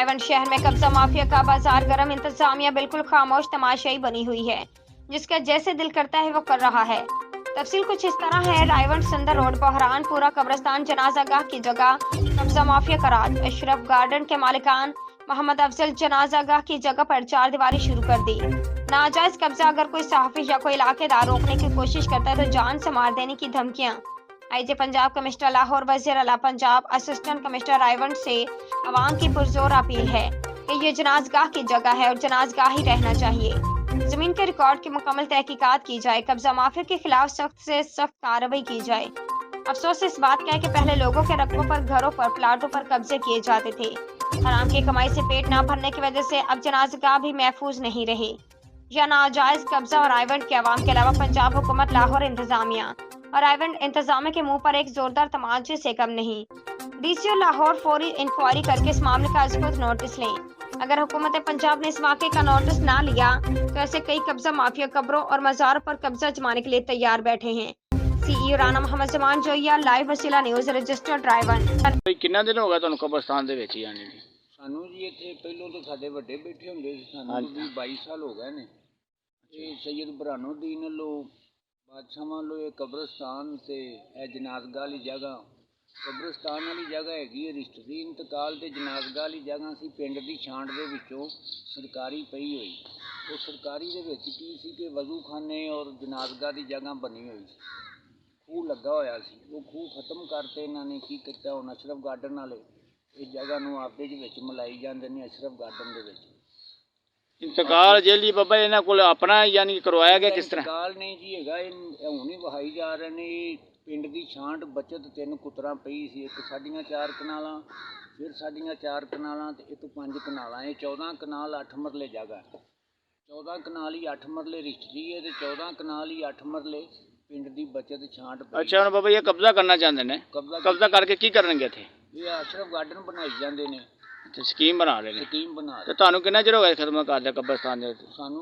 रायवंड शहर में कब्जा माफिया का बाजार गर्म, इंतजामिया बिल्कुल खामोश तमाशाई बनी हुई है, जिसका जैसे दिल करता है वो कर रहा है। तफसील कुछ इस तरह है। रायवंड सुंदर रोड, बहरानपुरा कब्रिस्तान जनाजागाह की जगह कब्जा माफिया का राज। अशरफ गार्डन के मालिकान मोहम्मद अफजल जनाजागाह की जगह पर चार दीवारी शुरू कर दी। नाजायज कब्जा अगर कोई सहाफी या कोई इलाकेदार रोकने की कोशिश करता है तो जान से मार देने की धमकियां। आईजी पंजाब, कमिश्नर लाहौर, वजीर आला पंजाब, असिस्टेंट कमिश्नर रायवंड से अवाम की पुरजोर अपील है कि ये जनाजगाह की जगह है और जनाजगाह ही रहना चाहिए। जमीन के रिकॉर्ड की मुकम्मल तहकीकात की जाए, कब्जा माफिया के खिलाफ सख्त से सख्त कार्रवाई की जाए। अफसोस इस बात का है कि पहले लोगों के रकबों पर, घरों पर, प्लाटों पर कब्जे किए जाते थे। हराम की कमाई से पेट ना भरने की वजह से अब जनाजगाह भी महफूज नहीं रही। यह नाजायज कब्जा और रायवंड के अवाम के अलावा पंजाब हुकूमत, लाहौर इंतजामिया और रायवंड इंतजामिया के मुंह पर एक जोरदार तमाचे से कम नहीं। डीसीओ लाहौर फौरी इंक्वायरी करके इस मामले का खुद नोटिस लें। अगर हुकूमत पंजाब ने इस वाक़े का नोटिस ना लिया तो ऐसे कई कब्जा माफिया कब्रों और मज़ारों पर कब्जा जमाने के लिए तैयार बैठे हैं। सीईओ राना मोहम्मद जमान जोइया, लाइव वसीला न्यूज़, रजिस्टर्ड रायवंड। कितना दिन हो गया ਤੁਹਾਨੂੰ ਕਬਰਸਤਾਨ ਦੇ ਵਿੱਚ ਹੀ ਆने ਦੀ? ਸਾਨੂੰ ਜੀ ਇੱਥੇ ਪਹਿਲੋਂ ਤਾਂ ਸਾਡੇ ਵੱਡੇ ਬੈਠੇ ਹੁੰਦੇ ਸੀ, ਸਾਨੂੰ ਵੀ 22 ਸਾਲ ਹੋ ਗਏ ਨੇ। ਇਹ ਸੈयद ਬਰਾਨੁद्दीन ਵੱਲੋਂ ਬਾਦਸ਼ਾਹਾਂ ਵੱਲੋਂ ਇਹ ਕਬਰਸਤਾਨ ਤੇ ਇਹ ਜਨਾਜ਼ਗਾਹ ਵਾਲੀ ਜਗ੍ਹਾ, ਕਬਰਸਤਾਨ ਵਾਲੀ ਜਗ੍ਹਾ ਹੈਗੀ ਹੈ। ਰਿਸ਼ਤਰੀ ਇੰਤਕਾਲ ਤੇ ਜਨਾਜ਼ਗਾਹ ਵਾਲੀ ਜਗ੍ਹਾ ਸੀ ਪਿੰਡ ਦੀ ਛਾਂਟ ਦੇ ਵਿੱਚੋਂ ਸਰਕਾਰੀ ਪਈ ਹੋਈ। ਉਹ ਸਰਕਾਰੀ ਦੇ ਵਿੱਚ ਕੀ ਸੀ ਕਿ ਵਜ਼ੂਖਾਨੇ ਔਰ ਜਨਾਜ਼ਗਾਹ ਦੀ ਜਗ੍ਹਾ ਬਣੀ ਹੋਈ ਸੀ, ਖੂਹ ਲੱਗਾ ਹੋਇਆ ਸੀ। ਉਹ ਖੂਹ ਖਤਮ ਕਰਤੇ ਇਹਨਾਂ ਨੇ। ਕੀ ਕੀਤਾ ਹੁਣ ਅਸ਼ਰਫ ਗਾਰਡਨ ਵਾਲੇ ਇਸ ਜਗ੍ਹਾ ਨੂੰ ਆਪਦੇ ਦੇ ਵਿੱਚ ਮਿਲਾਈ ਜਾਂਦੇ ਨੇ। ਅਸ਼ਰਫ ਗਾਰਡਨ ਦੇ ਵਿੱਚ ਇੰਤਕਾਲ ਜੇਲੀ ਬਾਬਾ ਇਹਨਾਂ ਕੋਲ ਆਪਣਾ ਯਾਨੀ ਕਰਵਾਇਆ ਗਿਆ ਕਿਸ ਤਰ੍ਹਾਂ? ਇੰਤਕਾਲ ਨਹੀਂ ਜੀ ਹੈਗਾ, ਇਹ ਹੁਣ ਹੀ ਵਹਾਈ ਜਾ ਰਹੇ ਨੇ। ਪਿੰਡ ਦੀ ਛਾਂਟ ਬਚਤ 3 ਕੁਤਰਾਂ ਪਈ ਸੀ, ਇੱਕ ਸਾਡੀਆਂ 4 ਕਨਾਲਾਂ, ਫਿਰ ਸਾਡੀਆਂ 4 ਕਨਾਲਾਂ ਤੇ ਇੱਕ 5 ਕਨਾਲਾਂ। ਇਹ 14 ਕਨਾਲ 8 ਮਰਲੇ ਜਗ੍ਹਾ, 14 ਕਨਾਲ ਹੀ 8 ਮਰਲੇ ਰਿਸ਼ਤਰੀ ਹੈ ਤੇ 14 ਕਨਾਲ ਹੀ 8 ਮਰਲੇ ਪਿੰਡ ਦੀ ਬਚਤ ਛਾਂਟ ਪਈ। ਅੱਛਾ, ਹੁਣ ਬਾਬਾ ਇਹ ਕਬਜ਼ਾ ਕਰਨਾ ਚਾਹੁੰਦੇ ਨੇ, ਕਬਜ਼ਾ ਕਰਕੇ ਕੀ ਕਰਨਗੇ ਇੱਥੇ? ਇਹ ਅਸ਼ਰਫ ਗਾਰਡਨ ਬਣਾਈ ਜਾਂਦੇ ਨੇ ਤੇ ਸਕੀਮ ਬਣਾ ਰਹੇ ਨੇ। ਸਕੀਮ ਬਣਾ ਤੇ ਤੁਹਾਨੂੰ ਕਿੰਨਾ ਚਿਰ ਹੋ ਗਿਆ ਖਿਦਮਤ ਕਰਦੇ ਕਬਰਸਤਾਨ ਦੇ ਵਿੱਚ? ਸਾਨੂੰ